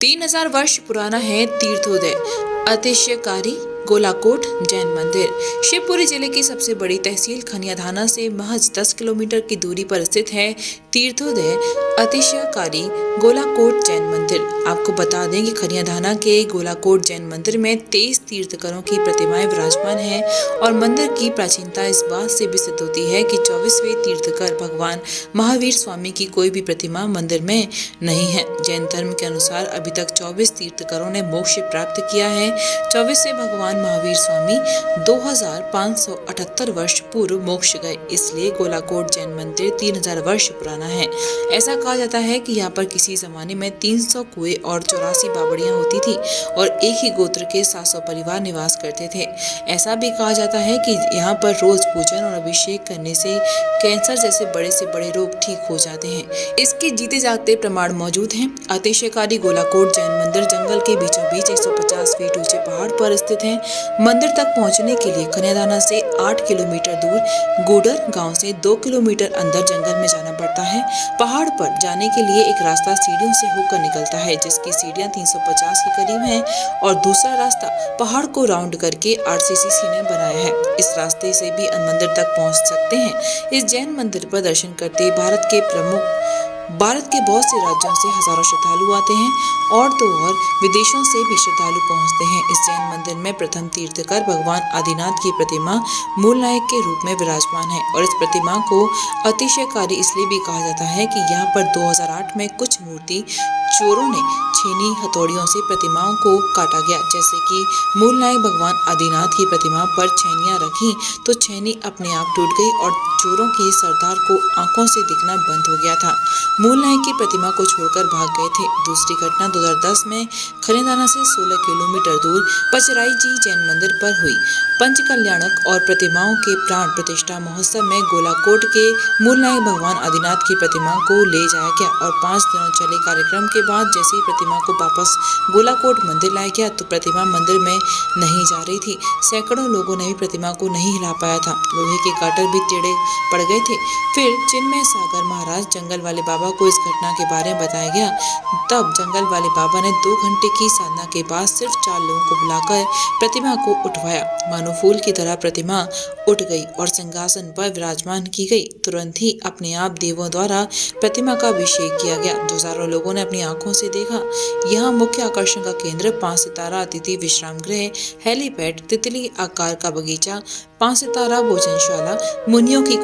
3000 वर्ष पुराना है तीर्थोदय अतिशयकारी गोलाकोट जैन मंदिर। शिवपुरी जिले की सबसे बड़ी तहसील खनियाधाना से महज 10 किलोमीटर की दूरी पर स्थित है तीर्थोदय अतिशयकारी गोलाकोट जैन मंदिर। आपको बता दें कि खनियाधाना के गोलाकोट जैन मंदिर में 23 तीर्थंकरों की प्रतिमाएं विराजमान हैं और मंदिर की प्राचीनता इस बात से भी सिद्ध होती है कि 24वें तीर्थंकर भगवान महावीर स्वामी की कोई भी प्रतिमा मंदिर में नहीं है। जैन धर्म के अनुसार अभी तक 24 तीर्थंकरों ने मोक्ष प्राप्त किया है। 24वें भगवान महावीर स्वामी 2578 वर्ष पूर्व मोक्ष गए, इसलिए गोलाकोट जैन मंदिर 3000 वर्ष पुराना है। ऐसा कहा जाता है कि यहाँ पर किसी जमाने में 300 कुएं और 84 बावड़ियां होती थी और एक ही गोत्र के 700 परिवार निवास करते थे। ऐसा भी कहा जाता है कि यहाँ पर रोज पूजन और अभिषेक करने से कैंसर जैसे बड़े से बड़े रोग ठीक हो जाते हैं। इसके जीते जागते प्रमाण मौजूद हैं। अतिशयकारी गोलाकोट जैन मंदिर जंगल के बीचों बीच 150 फीट ऊंचे पहाड़ पर स्थित है। मंदिर तक पहुंचने के लिए खनियाधाना से 8 किलोमीटर दूर, गोडर गांव से 2 किलोमीटर अंदर जंगल में जाना पड़ता है। पहाड़ पर जाने के लिए एक रास्ता सीढ़ियों से होकर निकलता है, जिसकी सीढ़ियां 350 के करीब हैं और दूसरा रास्ता पहाड़ को राउंड करके आरसीसी ने बनाया है। इस रास्ते से भी मंदिर तक पहुंच सकते हैं। इस जैन मंदिर पर दर्शन करते भारत के बहुत से राज्यों से हजारों श्रद्धालु आते हैं और तो और विदेशों से भी श्रद्धालु पहुंचते हैं। इस जैन मंदिर में प्रथम तीर्थंकर भगवान आदिनाथ की प्रतिमा मूल नायक के रूप में विराजमान है और इस प्रतिमा को अतिशयकारी इसलिए भी कहा जाता है कि यहाँ पर 2008 में कुछ मूर्ति चोरों ने छेनी हथौड़ियों से प्रतिमाओं को काटा गया। जैसे कि मूल नायक भगवान आदिनाथ की प्रतिमा पर छेनियां रखी तो छेनी अपने आप टूट गई और चोरों के सरदार को आंखों से दिखना बंद हो गया था। मूल नायक की प्रतिमा को छोड़कर भाग गए थे। दूसरी घटना 2010 में खनियाधाना से 16 किलोमीटर दूर पचराई जी जैन मंदिर पर हुई। पंच कल्याणक और प्रतिमाओं के प्राण प्रतिष्ठा महोत्सव में गोलाकोट के मूल नायक भगवान आदिनाथ की प्रतिमा को ले जाया गया और 5 दिनों चले कार्यक्रम के बाद जैसे ही प्रतिमा को वापस गोलाकोट मंदिर लाया गया तो प्रतिमा मंदिर में नहीं जा रही थी। सैकड़ों लोगों ने भी प्रतिमा को नहीं हिला पाया था। लोहे के काटर भी टेढ़े पड़ गए थे। फिर चिन्मय सागर महाराज जंगल वाले बाबा को इस घटना के बारे में बताया गया। तब जंगल वाले बाबा ने 2 घंटे की साधना के बाद सिर्फ 4 लोगों को बुलाकर प्रतिमा को उठवाया। मानो फूल की तरह प्रतिमा उठ गई और सिंहासन पर विराजमान की गई। तुरंत ही अपने आप देवों द्वारा प्रतिमा का अभिषेक किया गया, जो हजारों लोगों ने अपनी आंखों से देखा। यहाँ मुख्य आकर्षण का केंद्र 5 सितारा अतिथि विश्राम गृह, हेलीपैड, तितली आकार का बगीचा, 5 सितारा भोजनशाला, मुनियों की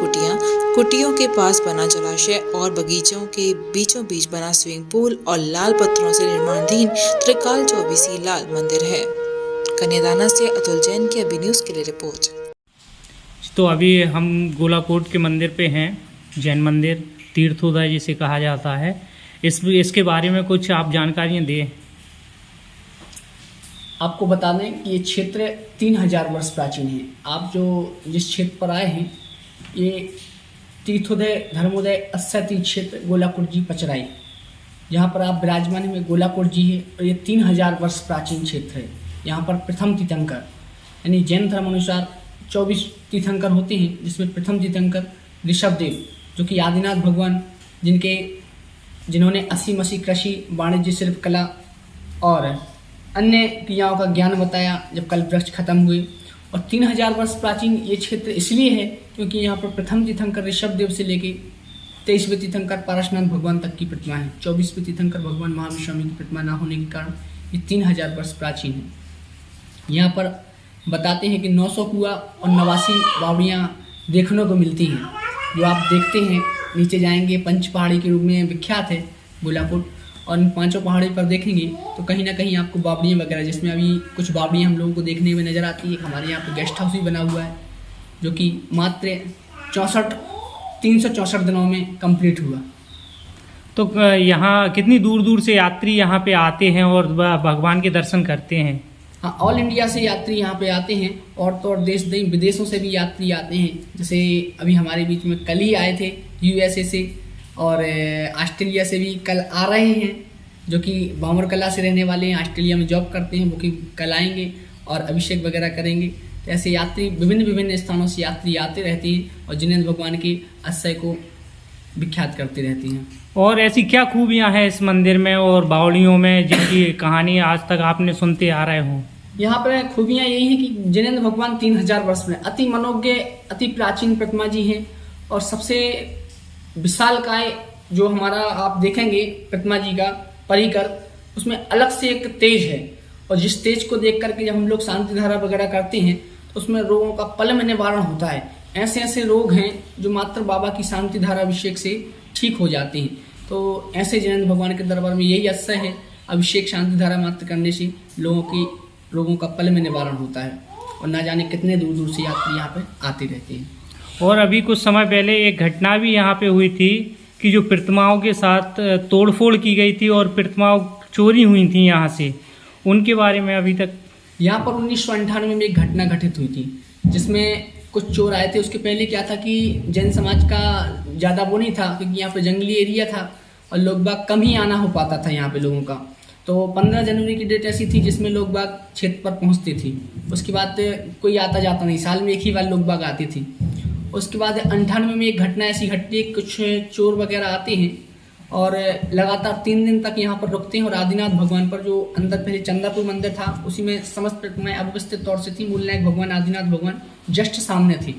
कुटियों के पास बना जलाशय और बगीचों के बीचों बीच बना स्विमिंग पूल और लाल पत्थरों से निर्माणाधीन त्रिकाल चौबीसी लाल मंदिर है। कन्यादाना से अतुल जैन की अभी न्यूज के लिए रिपोर्ट। तो अभी हम गोलाकोट के मंदिर पे हैं। जैन मंदिर तीर्थोदय जिसे कहा जाता है। इसके बारे में कुछ आप जानकारियाँ दें। आपको बता दें कि ये क्षेत्र 3000 वर्ष प्राचीन है। आप जिस क्षेत्र पर आए हैं, ये तीर्थोदय धर्मोदय अस्थायी क्षेत्र गोलाकोट जी पचराई, जहाँ पर आप विराजमान में गोलाकोट जी है और ये 3000 वर्ष प्राचीन क्षेत्र है। यहाँ पर प्रथम तीर्थंकर यानी जैन धर्म अनुसार 24 तीर्थंकर होते हैं, जिसमें प्रथम तीर्थंकर ऋषभदेव, जो कि आदिनाथ भगवान जिन्होंने 80 कृषि, वाणिज्य, शिल्प कला और अन्य क्रियाओं का ज्ञान बताया जब कल्प वृक्ष खत्म हुए। और 3000 वर्ष प्राचीन ये क्षेत्र इसलिए है क्योंकि यहाँ पर प्रथम तीर्थंकर ऋषभदेव से लेके 23वें तीर्थंकर पारसनाथ भगवान तक की प्रतिमा है। 24वें तीर्थंकर भगवान महावीर स्वामी की प्रतिमा न होने के कारण ये 3000 वर्ष प्राचीन है। यहाँ पर बताते हैं कि 900 कुआं और 89 बावड़ियाँ देखने को मिलती हैं, जो आप देखते हैं। नीचे जाएंगे, पंच पहाड़ी के रूप में विख्यात है गोलाकोट, और इन 5 पहाड़ी पर देखेंगे तो कहीं ना कहीं आपको बावड़ियाँ वगैरह, जिसमें अभी कुछ बावड़ियाँ हम लोगों को देखने में नज़र आती है। हमारे यहाँ पर गेस्ट हाउस भी बना हुआ है, जो कि मात्र 364 दिनों में कंप्लीट हुआ। तो यहाँ कितनी दूर दूर से यात्री यहाँ पे आते हैं और भगवान के दर्शन करते हैं? हाँ, ऑल इंडिया से यात्री यहाँ पे आते हैं और तो और देश विदेशों से भी यात्री आते हैं। जैसे अभी हमारे बीच में कल ही आए थे USA से और ऑस्ट्रेलिया से भी कल आ रहे हैं, जो कि बामर कला से रहने वाले हैं, ऑस्ट्रेलिया में जॉब करते हैं। वो कि कल आएंगे और अभिषेक वगैरह करेंगे। तो ऐसे यात्री विभिन्न स्थानों से यात्री आते रहते हैं और जिन्हें भगवान के आशय को विख्यात करती रहती हैं। और ऐसी क्या खूबियां हैं इस मंदिर में और बावड़ियों में जिनकी कहानी आज तक आपने सुनते आ रहे हो? यहाँ पर खूबियाँ यही हैं कि जिनेंद्र भगवान 3000 वर्ष में अति मनोज्ञ अति प्राचीन प्रतिमा जी हैं और सबसे विशालकाय जो हमारा आप देखेंगे प्रतिमा जी का परिकर, उसमें अलग से एक तेज है और जिस तेज को देख करके जब हम लोग शांति धारा वगैरह करते हैं तो उसमें रोगों का पल में निवारण होता है। ऐसे ऐसे रोग हैं जो मात्र बाबा की शांति धारा अभिषेक से ठीक हो जाते हैं। तो ऐसे जिनेंद्र भगवान के दरबार में यही आशय है, अभिषेक शांति धारा मात्र करने से रोगों का पल में निवारण होता है और ना जाने कितने दूर दूर से यात्री यहाँ पे आते रहते हैं। और अभी कुछ समय पहले एक घटना भी यहाँ पे हुई थी कि जो प्रतिमाओं के साथ तोड़फोड़ की गई थी और प्रतिमाओं चोरी हुई थी यहाँ से, उनके बारे में अभी तक यहाँ पर 1998 में एक घटना घटित हुई थी जिसमें कुछ चोर आए थे। उसके पहले क्या था कि जैन समाज का ज़्यादा वो नहीं था क्योंकि यहाँ पे जंगली एरिया था और लोग बाग कम ही आना हो पाता था यहाँ पे लोगों का। तो 15 जनवरी की डेट ऐसी थी जिसमें लोग बाग क्षेत्र पर पहुँचते थे। उसके बाद कोई आता जाता नहीं, साल में एक ही बार लोग बाग आती थी। उसके बाद 98 में एक घटना ऐसी घटती है, कुछ चोर वगैरह आते हैं और लगातार 3 दिन तक यहाँ पर रुकते हैं और आदिनाथ भगवान पर, जो अंदर पहले चंदापुर मंदिर था उसी में समस्त प्रतिमाएं अव्यवस्थित तौर से थी। मूलनायक भगवान आदिनाथ भगवान जस्ट सामने थी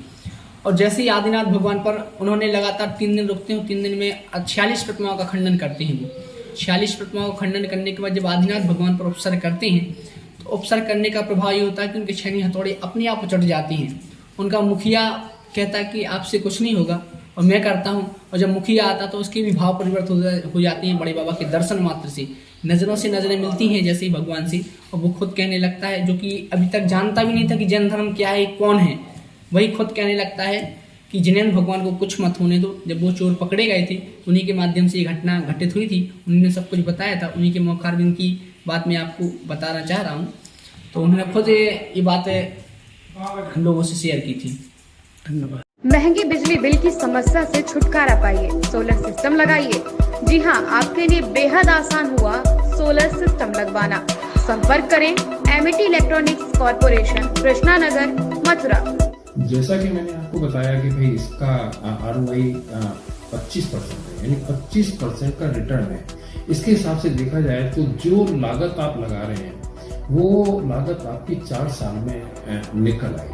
और जैसे ही आदिनाथ भगवान पर उन्होंने लगातार 3 दिन रुकते हैं, 3 दिन में 46 प्रतिमाओं का खंडन करते हैं। वो 46 प्रतिमाओं का खंडन करने के बाद जब आदिनाथ भगवान पर उपसर्ग करते हैं तो उपसर्ग करने का प्रभाव ये होता है कि उनके छेनी हथौड़े अपने आप उचट जाती हैं। उनका मुखिया कहता है कि आपसे कुछ नहीं होगा और मैं करता हूँ, और जब मुखिया आता तो उसके भी भाव परिवर्तन हो जाते हैं बड़े बाबा के दर्शन मात्र से। नज़रों से नज़रें मिलती हैं जैसे ही भगवान से और वो खुद कहने लगता है, जो कि अभी तक जानता भी नहीं था कि जैन धर्म क्या है, कौन है, वही खुद कहने लगता है कि जिनेंद्र भगवान को कुछ मत होने दो। जब वो चोर पकड़े गए थे उन्हीं के माध्यम से ये घटना घटित हुई थी, उन्होंने सब कुछ बताया था। उन्हीं के मौखारबिंद की बात मैं आपको बताना चाह रहा हूँ। तो उन्होंने खुद ये बात हम लोगों से शेयर की थी। धन्यवाद। महंगी बिजली बिल की समस्या से छुटकारा पाइए, सोलर सिस्टम लगाइए। जी हां, आपके लिए बेहद आसान हुआ सोलर सिस्टम लगवाना। संपर्क करें Amity electronics corporation, Krishna Nagar, Mathura. जैसा कि मैंने आपको बताया कि भाई इसका ROI 25% है, यानी 25% का रिटर्न है। इसके हिसाब से देखा जाए तो जो लागत आप लगा रहे हैं वो लागत आपकी 4 साल में निकल आएगी।